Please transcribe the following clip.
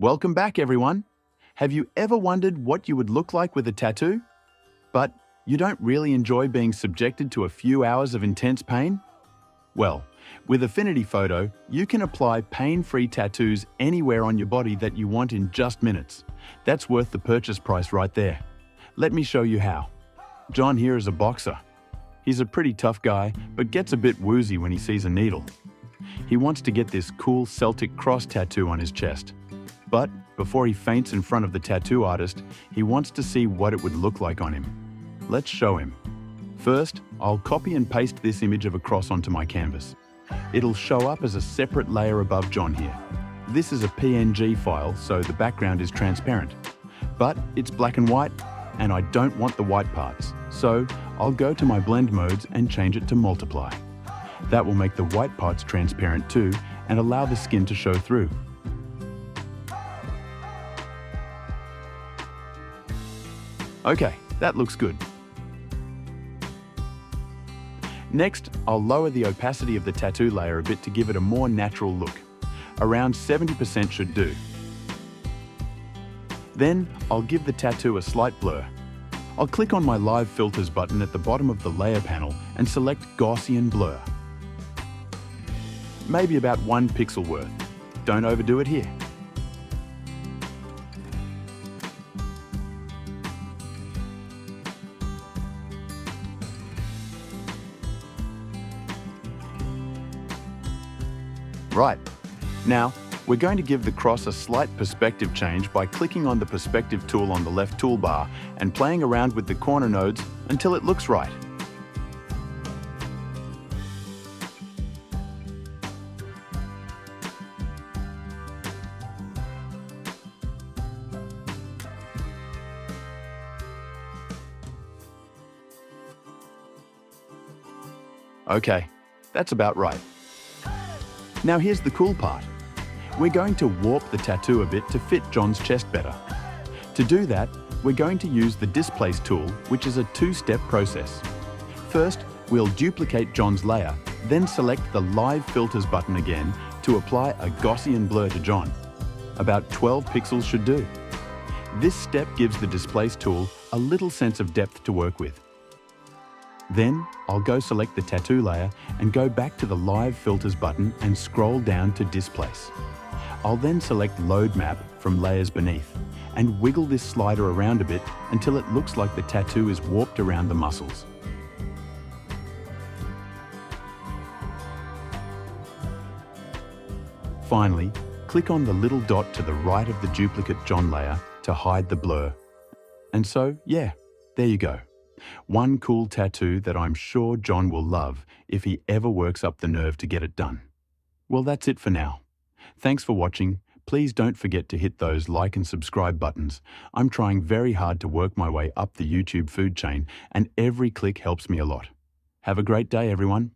Welcome back, everyone. Have you ever wondered what you would look like with a tattoo? But you don't really enjoy being subjected to a few hours of intense pain? Well, with Affinity Photo, you can apply pain-free tattoos anywhere on your body that you want in just minutes. That's worth the purchase price right there. Let me show you how. John here is a boxer. He's a pretty tough guy, but gets a bit woozy when he sees a needle. He wants to get this cool Celtic cross tattoo on his chest. But before he faints in front of the tattoo artist, he wants to see what it would look like on him. Let's show him. First, I'll copy and paste this image of a cross onto my canvas. It'll show up as a separate layer above John here. This is a PNG file, so the background is transparent. But it's black and white, and I don't want the white parts, so I'll go to my blend modes and change it to multiply. That will make the white parts transparent too, and allow the skin to show through. Okay, that looks good. Next, I'll lower the opacity of the tattoo layer a bit to give it a more natural look. Around 70% should do. Then, I'll give the tattoo a slight blur. I'll click on my Live Filters button at the bottom of the layer panel and select Gaussian blur. Maybe about 1 pixel worth. Don't overdo it here. Right. Now, we're going to give the cross a slight perspective change by clicking on the perspective tool on the left toolbar and playing around with the corner nodes until it looks right. Okay, that's about right. Now here's the cool part. We're going to warp the tattoo a bit to fit John's chest better. To do that, we're going to use the Displace tool, which is a 2-step process. First, we'll duplicate John's layer, then select the Live Filters button again to apply a Gaussian blur to John. About 12 pixels should do. This step gives the Displace tool a little sense of depth to work with. Then, I'll go select the tattoo layer and go back to the Live Filters button and scroll down to Displace. I'll then select Load Map from layers beneath and wiggle this slider around a bit until it looks like the tattoo is warped around the muscles. Finally, click on the little dot to the right of the duplicate John layer to hide the blur. And so, yeah, there you go. One cool tattoo that I'm sure John will love if he ever works up the nerve to get it done. Well, that's it for now. Thanks for watching. Please don't forget to hit those like and subscribe buttons. I'm trying very hard to work my way up the YouTube food chain, and every click helps me a lot. Have a great day, everyone.